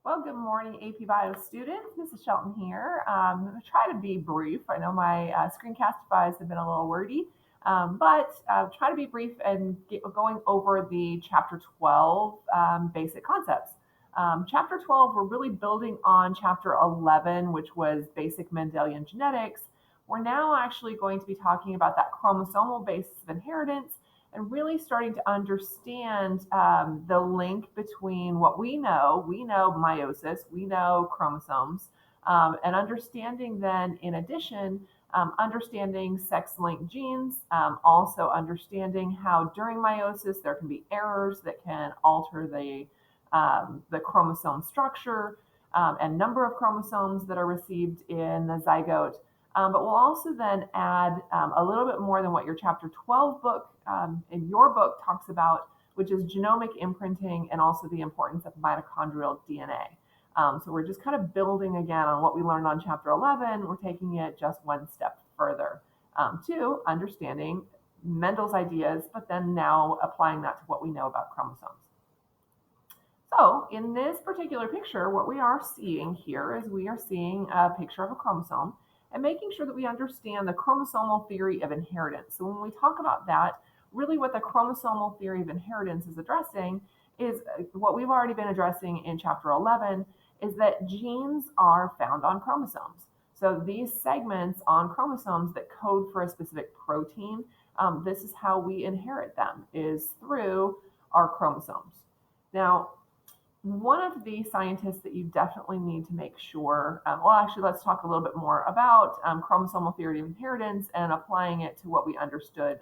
Well, good morning, AP Bio students. This is Shelton here. I'm going to try to be brief. I know my Screencastifys have been a little wordy, but try to be brief and going over the Chapter 12 basic concepts. Chapter 12, we're really building on Chapter 11, which was basic Mendelian genetics. We're now actually going to be talking about that chromosomal basis of inheritance and really starting to understand the link between what we know meiosis, we know chromosomes, and understanding then, in addition, understanding sex-linked genes, also understanding how during meiosis there can be errors that can alter the chromosome structure and number of chromosomes that are received in the zygote. But we'll also then add a little bit more than what your chapter 12 book in your book talks about, which is genomic imprinting and also the importance of mitochondrial DNA. So we're just kind of building again on what we learned on chapter 11. We're taking it just one step further to understanding Mendel's ideas, but then now applying that to what we know about chromosomes. So in this particular picture, what we are seeing here is we are seeing a picture of a chromosome and making sure that we understand the chromosomal theory of inheritance. So when we talk about that, really what the chromosomal theory of inheritance is addressing is what we've already been addressing in chapter 11, is that genes are found on chromosomes. So these segments on chromosomes that code for a specific protein, this is how we inherit them, is through our chromosomes. Now, one of the scientists that you definitely need to make sure, actually, let's talk a little bit more about chromosomal theory of inheritance and applying it to what we understood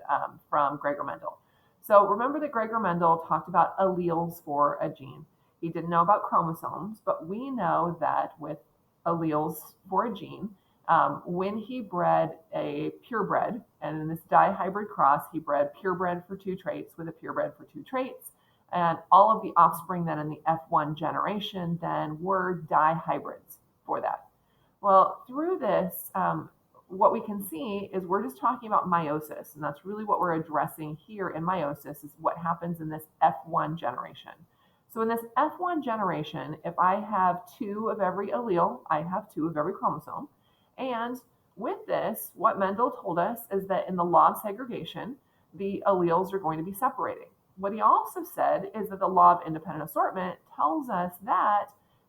from Gregor Mendel. So remember that Gregor Mendel talked about alleles for a gene. He didn't know about chromosomes, but we know that with alleles for a gene, when he bred a purebred, and in this dihybrid cross, he bred purebred for two traits with a purebred for two traits. And all of the offspring then in the F1 generation then were dihybrids for that. Well, through this, what we can see is we're just talking about meiosis, and that's really what we're addressing here in meiosis is what happens in this F1 generation. So in this F1 generation, if I have two of every allele, I have two of every chromosome. And with this, what Mendel told us is that in the law of segregation, the alleles are going to be separating. What he also said is that the law of independent assortment tells us that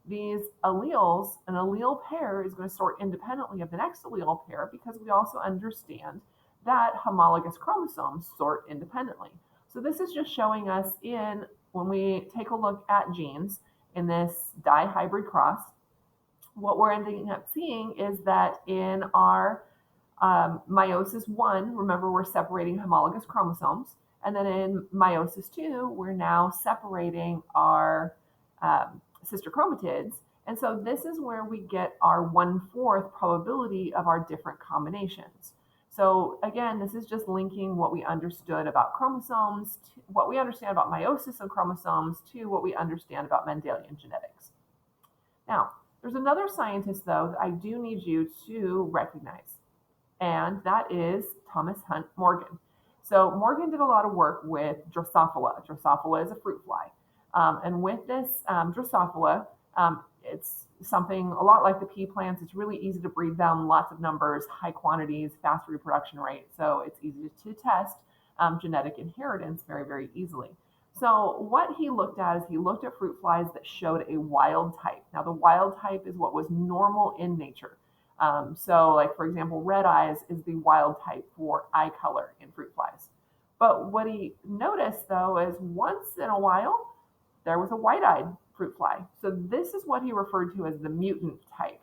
these alleles, an allele pair is going to sort independently of the next allele pair because we also understand that homologous chromosomes sort independently. So this is just showing us when we take a look at genes in this dihybrid cross, what we're ending up seeing is that in our meiosis 1, remember we're separating homologous chromosomes. And then in meiosis 2, we're now separating our sister chromatids. And so this is where we get our 1/4 probability of our different combinations. So again, this is just linking what we understood about chromosomes, to what we understand about meiosis and chromosomes to what we understand about Mendelian genetics. Now, there's another scientist, though, that I do need you to recognize, and that is Thomas Hunt Morgan. So Morgan did a lot of work with Drosophila. Drosophila is a fruit fly. And with this Drosophila, it's something a lot like the pea plants. It's really easy to breed them, lots of numbers, high quantities, fast reproduction rate. So it's easy to test genetic inheritance very, very easily. So what he looked at is he looked at fruit flies that showed a wild type. Now the wild type is what was normal in nature. So like, for example, red eyes is the wild type for eye color in fruit flies. But what he noticed, though, is once in a while, there was a white-eyed fruit fly. So this is what he referred to as the mutant type.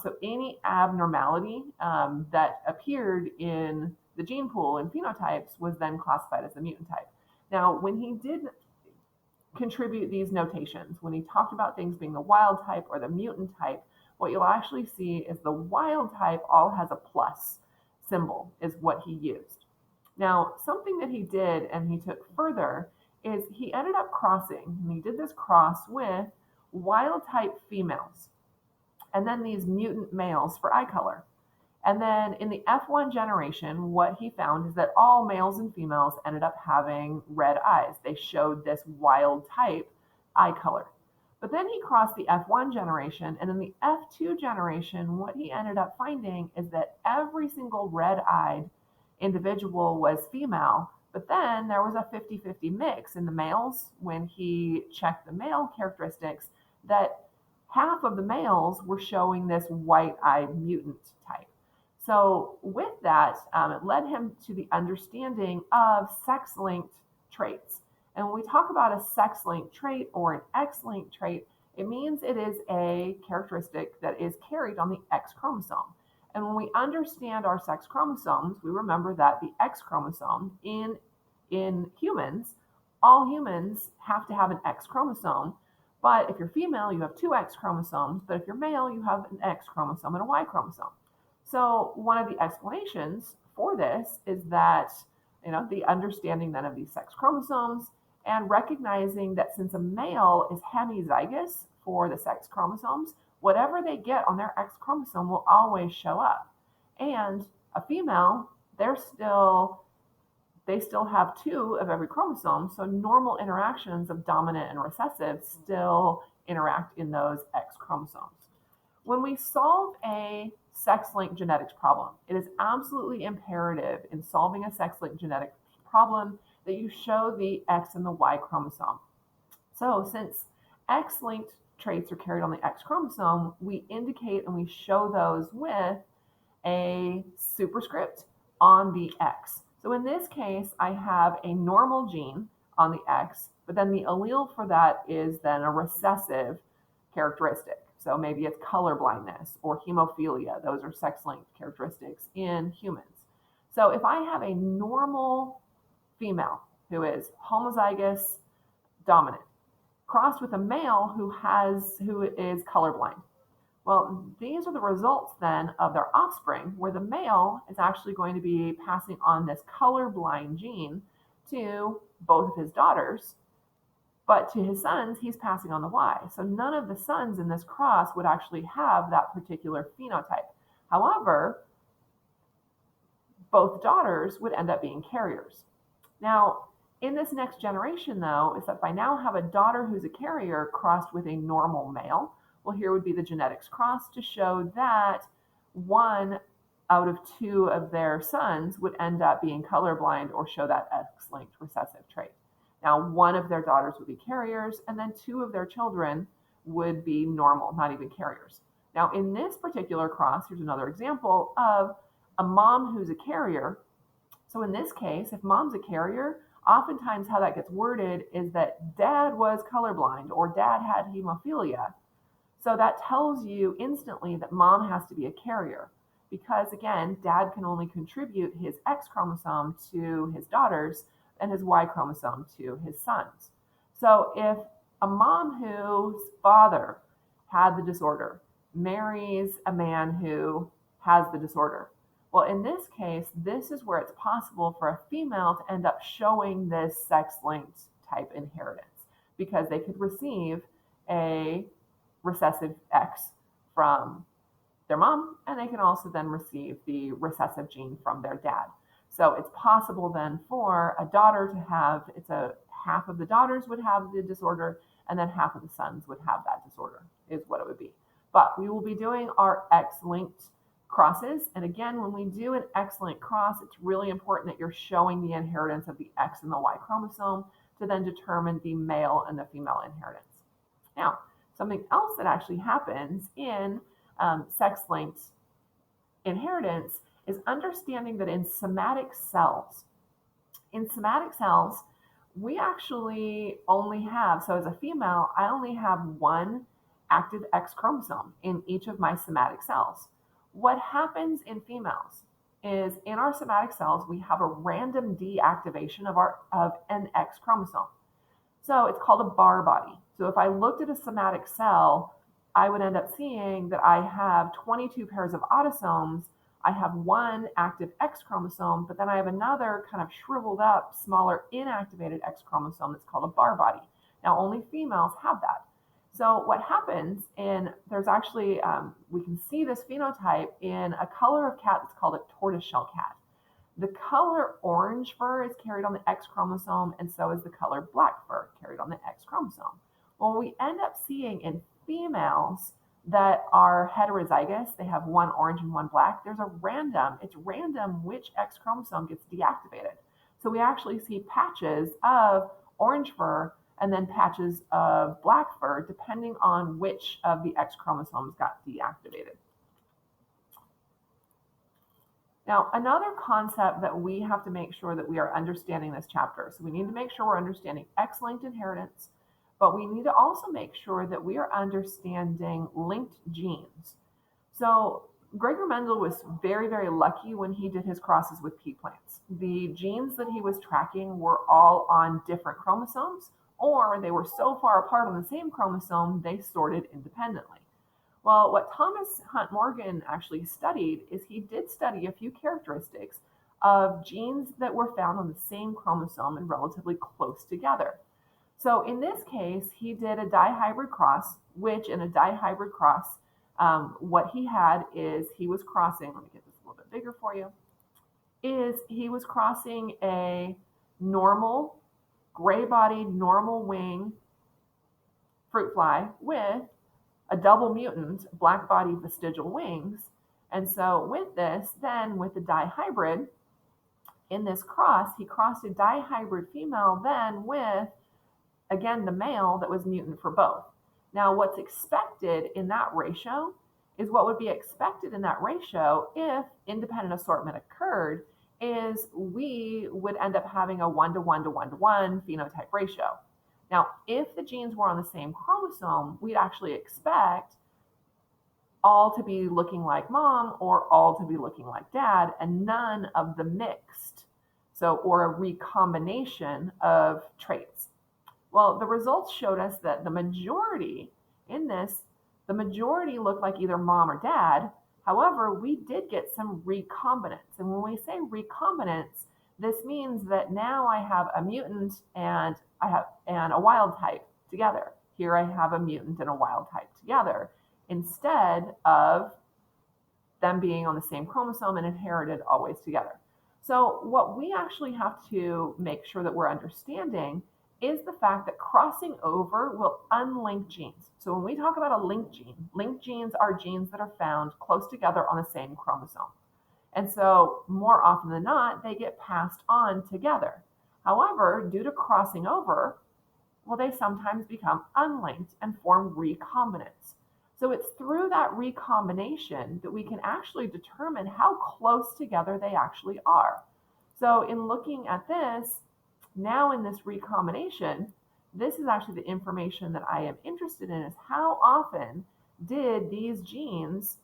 So any abnormality that appeared in the gene pool in phenotypes was then classified as the mutant type. Now, when he did contribute these notations, when he talked about things being the wild type or the mutant type, what you'll actually see is the wild type all has a plus symbol is what he used. Now, something that he did and he took further is he ended up crossing, and he did this cross with wild type females, and then these mutant males for eye color. And then in the F1 generation, what he found is that all males and females ended up having red eyes. They showed this wild type eye color. But then he crossed the F1 generation, and in the F2 generation, what he ended up finding is that every single red-eyed individual was female, but then there was a 50-50 mix in the males when he checked the male characteristics, that half of the males were showing this white-eyed mutant type. So with that, it led him to the understanding of sex-linked traits. And when we talk about a sex-linked trait or an X-linked trait, it means it is a characteristic that is carried on the X chromosome. And when we understand our sex chromosomes, we remember that the X chromosome in humans, all humans have to have an X chromosome. But if you're female, you have two X chromosomes. But if you're male, you have an X chromosome and a Y chromosome. So one of the explanations for this is that, the understanding then of these sex chromosomes and recognizing that since a male is hemizygous for the sex chromosomes, whatever they get on their X chromosome will always show up. And a female, they still have two of every chromosome, so normal interactions of dominant and recessive still interact in those X chromosomes. When we solve a sex-linked genetics problem, it is absolutely imperative in solving a sex-linked genetic problem that you show the X and the Y chromosome. So since X-linked traits are carried on the X chromosome, we indicate and we show those with a superscript on the X. So in this case, I have a normal gene on the X, but then the allele for that is then a recessive characteristic. So maybe it's color blindness or hemophilia. Those are sex-linked characteristics in humans. So if I have a normal female who is homozygous dominant, crossed with a male who is colorblind, well, these are the results then of their offspring, where the male is actually going to be passing on this colorblind gene to both of his daughters, but to his sons, he's passing on the Y. So none of the sons in this cross would actually have that particular phenotype. However, both daughters would end up being carriers. Now, in this next generation, though, is that if I now have a daughter who's a carrier crossed with a normal male, well, here would be the genetics cross to show that 1 out of 2 of their sons would end up being colorblind or show that X-linked recessive trait. Now, 1 of their daughters would be carriers, and then 2 of their children would be normal, not even carriers. Now, in this particular cross, here's another example of a mom who's a carrier. So in this case, if mom's a carrier, oftentimes how that gets worded is that dad was colorblind or dad had hemophilia. So that tells you instantly that mom has to be a carrier because, again, dad can only contribute his X chromosome to his daughters and his Y chromosome to his sons. So if a mom whose father had the disorder marries a man who has the disorder, well, in this case, this is where it's possible for a female to end up showing this sex-linked type inheritance because they could receive a recessive X from their mom, and they can also then receive the recessive gene from their dad. So it's possible then for a daughter to have, half of the daughters would have the disorder, and then half of the sons would have that disorder, is what it would be. But we will be doing our X-linked crosses. And again, when we do an X-linked cross, it's really important that you're showing the inheritance of the X and the Y chromosome to then determine the male and the female inheritance. Now, something else that actually happens in sex-linked inheritance is understanding that in somatic cells, we actually only have, so as a female, I only have 1 active X chromosome in each of my somatic cells. What happens in females is in our somatic cells, we have a random deactivation of an X chromosome. So it's called a bar body. So if I looked at a somatic cell, I would end up seeing that I have 22 pairs of autosomes. I have 1 active X chromosome, but then I have another kind of shriveled up, smaller inactivated X chromosome that's called a bar body. Now, only females have that. So what happens there's actually, we can see this phenotype in a color of cat that's called a tortoiseshell cat. The color orange fur is carried on the X chromosome, and so is the color black fur carried on the X chromosome. Well, we end up seeing in females that are heterozygous, they have one orange and one black, it's random which X chromosome gets deactivated. So we actually see patches of orange fur and then patches of black fur, depending on which of the X chromosomes got deactivated. Now, another concept that we have to make sure that we are understanding this chapter, so we need to make sure we're understanding X-linked inheritance, but we need to also make sure that we are understanding linked genes. So Gregor Mendel was very, very lucky when he did his crosses with pea plants. The genes that he was tracking were all on different chromosomes, or they were so far apart on the same chromosome, they sorted independently. Well, what Thomas Hunt Morgan actually studied is he did study a few characteristics of genes that were found on the same chromosome and relatively close together. So in this case, he did a dihybrid cross, which in a dihybrid cross, what he had is he was crossing, let me get this a little bit bigger for you, is he was crossing a normal, gray-bodied, normal wing fruit fly with a double mutant, black-bodied vestigial wings. And so with this, then with the dihybrid, in this cross, he crossed a dihybrid female then with, again, the male that was mutant for both. Now, what's expected in that ratio is what would be expected in that ratio if independent assortment occurred, is we would end up having a 1-to-1 to 1-to-1 phenotype ratio. Now, if the genes were on the same chromosome, we'd actually expect all to be looking like mom or all to be looking like dad, and none of the mixed, or a recombination of traits. Well, the results showed us that the majority looked like either mom or dad. However, we did get some recombinants. And when we say recombinants, this means that now I have a mutant and a wild type together. Here I have a mutant and a wild type together, instead of them being on the same chromosome and inherited always together. So what we actually have to make sure that we're understanding is the fact that crossing over will unlink genes. So when we talk about a linked genes are genes that are found close together on the same chromosome. And so more often than not, they get passed on together. However, due to crossing over, well, they sometimes become unlinked and form recombinants. So it's through that recombination that we can actually determine how close together they actually are. So in looking at this, now in this recombination, this is actually the information that I am interested in, is how often did these genes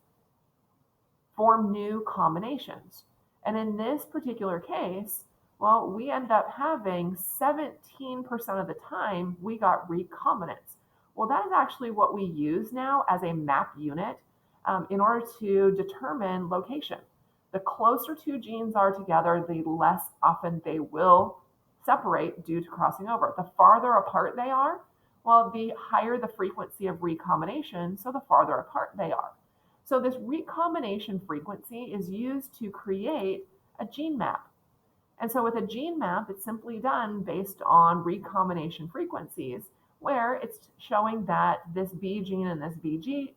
form new combinations. And in this particular case, well, we end up having 17% of the time we got recombinants. Well, that is actually what we use now as a map unit in order to determine location. The closer two genes are together, the less often they will separate due to crossing over. The farther apart they are, well, the higher the frequency of recombination, so the farther apart they are. So this recombination frequency is used to create a gene map. And so with a gene map, it's simply done based on recombination frequencies, where it's showing that this B gene and this VG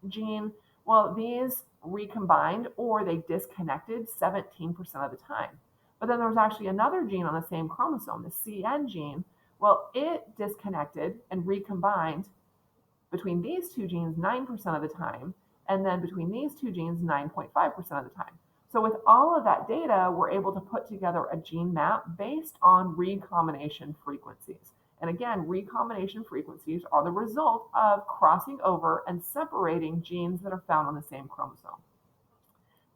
gene, well, these recombined or they disconnected 17% of the time. But then there's actually another gene on the same chromosome, the CN gene. Well, it disconnected and recombined between these two genes 9% of the time, and then between these two genes 9.5% of the time. So with all of that data, we're able to put together a gene map based on recombination frequencies. And again, recombination frequencies are the result of crossing over and separating genes that are found on the same chromosome.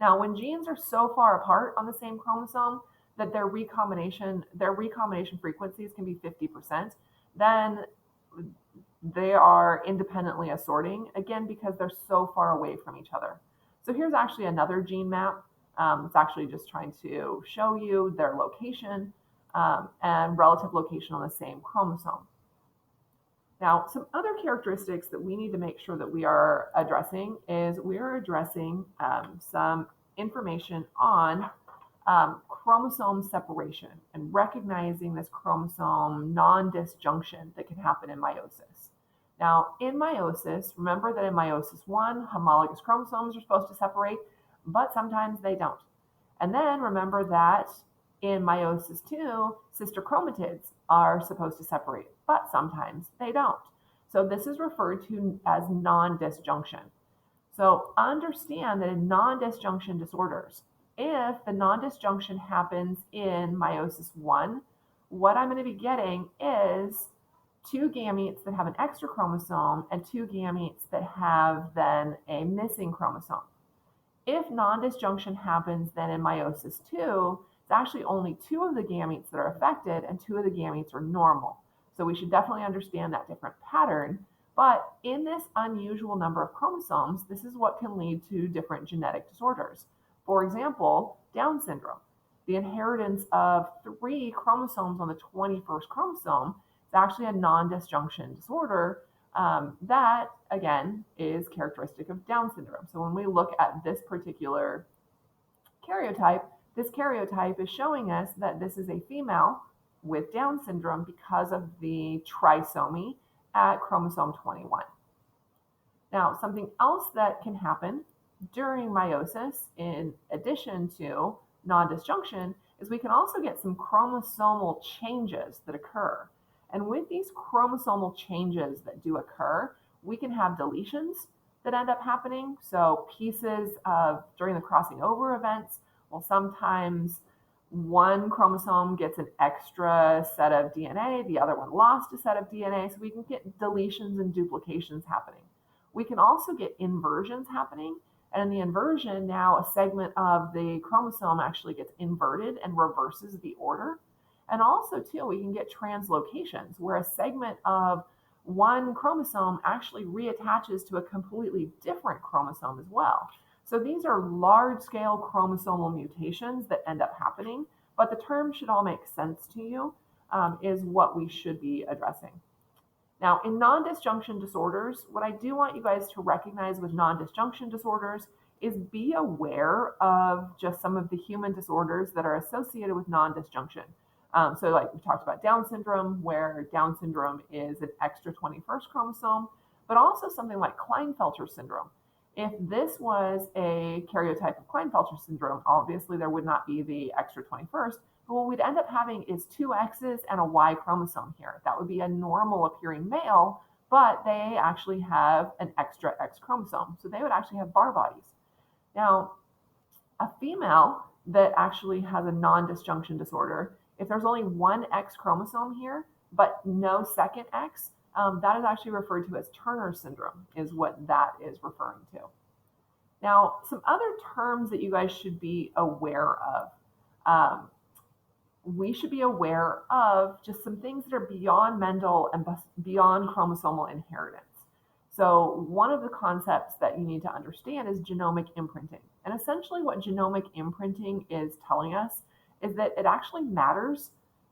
Now, when genes are so far apart on the same chromosome that their recombination frequencies can be 50%, then they are independently assorting, again, because they're so far away from each other. So here's actually another gene map. It's actually just trying to show you their location and relative location on the same chromosome. Now, some other characteristics that we need to make sure that we are addressing is we are addressing some information on chromosome separation and recognizing this chromosome non-disjunction that can happen in meiosis. Now, in meiosis, remember that in meiosis 1, homologous chromosomes are supposed to separate, but sometimes they don't. And then remember that in meiosis 2, sister chromatids are supposed to separate, but sometimes they don't. So this is referred to as non-disjunction. So understand that in non-disjunction disorders, if the non-disjunction happens in meiosis 1, what I'm going to be getting is two gametes that have an extra chromosome and two gametes that have then a missing chromosome. If non-disjunction happens then in meiosis 2, it's actually only two of the gametes that are affected and two of the gametes are normal. So we should definitely understand that different pattern. But in this unusual number of chromosomes, this is what can lead to different genetic disorders. For example, Down syndrome. The inheritance of 3 chromosomes on the 21st chromosome is actually a non-disjunction disorder that, again, is characteristic of Down syndrome. So when we look at this particular karyotype, this karyotype is showing us that this is a female with Down syndrome because of the trisomy at chromosome 21. Now, something else that can happen during meiosis, in addition to non-disjunction, is we can also get some chromosomal changes that occur. And with these chromosomal changes that do occur, we can have deletions that end up happening. So pieces of, during the crossing over events, well, sometimes one chromosome gets an extra set of DNA, the other one lost a set of DNA, so we can get deletions and duplications happening. We can also get inversions happening, and in the inversion, now a segment of the chromosome actually gets inverted and reverses the order. And also, too, we can get translocations, where a segment of one chromosome actually reattaches to a completely different chromosome as well. So these are large-scale chromosomal mutations that end up happening, but the terms should all make sense to you, is what we should be addressing. Now, in non-disjunction disorders, what I do want you guys to recognize with non-disjunction disorders is be aware of just some of the human disorders that are associated with non-disjunction. So like we talked about Down syndrome, where Down syndrome is an extra 21st chromosome, but also something like Klinefelter syndrome. If this was a karyotype of Klinefelter syndrome, obviously there would not be the extra 21st, but what we'd end up having is two X's and a Y chromosome here. That would be a normal appearing male, but they actually have an extra X chromosome. So they would actually have bar bodies. Now, a female that actually has a non-disjunction disorder, if there's only one X chromosome here, but no second X, that is actually referred to as Turner syndrome, is what that is referring to. Now, some other terms that you guys should be aware of. We should be aware of just some things that are beyond Mendel and beyond chromosomal inheritance. So one of the concepts that you need to understand is genomic imprinting. And essentially what genomic imprinting is telling us is that it actually matters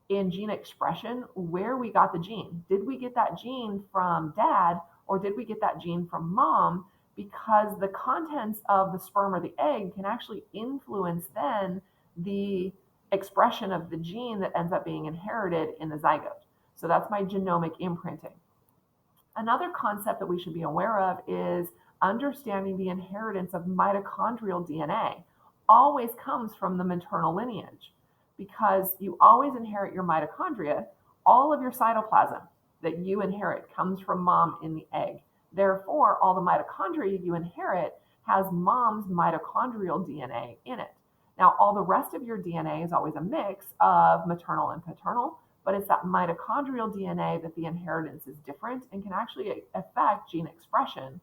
in gene expression where we got the gene. Did we get that gene from dad or did we get that gene from mom? Because the contents of the sperm or the egg can actually influence then the expression of the gene that ends up being inherited in the zygote. So that's my genomic imprinting. Another concept that we should be aware of is understanding the inheritance of mitochondrial DNA always comes from the maternal lineage, because you always inherit your mitochondria. All of your cytoplasm that you inherit comes from mom in the egg. Therefore, all the mitochondria you inherit has mom's mitochondrial DNA in it. Now, all the rest of your DNA is always a mix of maternal and paternal, but it's that mitochondrial DNA that the inheritance is different and can actually affect gene expression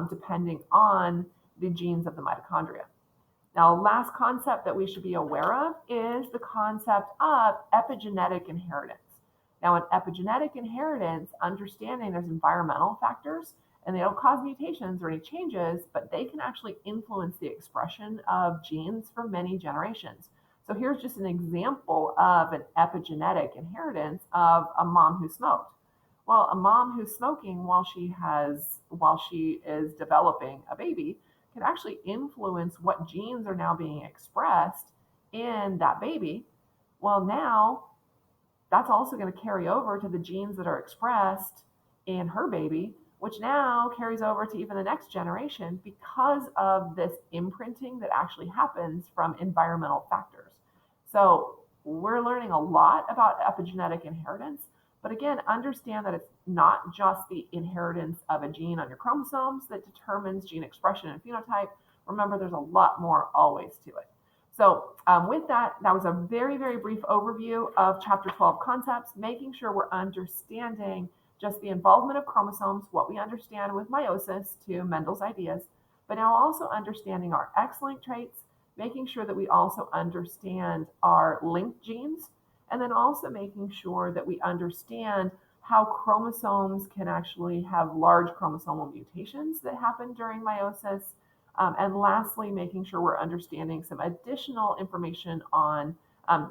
depending on the genes of the mitochondria. Now, last concept that we should be aware of is the concept of epigenetic inheritance. Now, in epigenetic inheritance, understanding there's environmental factors, and they don't cause mutations or any changes, but they can actually influence the expression of genes for many generations. So here's just an example of an epigenetic inheritance of a mom who smoked. Well, a mom who's smoking while she is developing a baby can actually influence what genes are now being expressed in that baby. Well, now that's also going to carry over to the genes that are expressed in her baby, which now carries over to even the next generation because of this imprinting that actually happens from environmental factors. So we're learning a lot about epigenetic inheritance, but again, understand that it's not just the inheritance of a gene on your chromosomes that determines gene expression and phenotype. Remember, there's a lot more always to it. So with that, that was a very, very brief overview of Chapter 12 concepts, making sure we're understanding just the involvement of chromosomes, what we understand with meiosis to Mendel's ideas, but now also understanding our X-linked traits, making sure that we also understand our linked genes, and then also making sure that we understand how chromosomes can actually have large chromosomal mutations that happen during meiosis. And lastly, making sure we're understanding some additional information on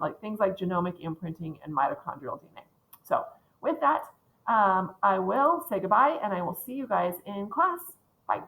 like things like genomic imprinting and mitochondrial DNA. So with that, I will say goodbye and I will see you guys in class. Bye.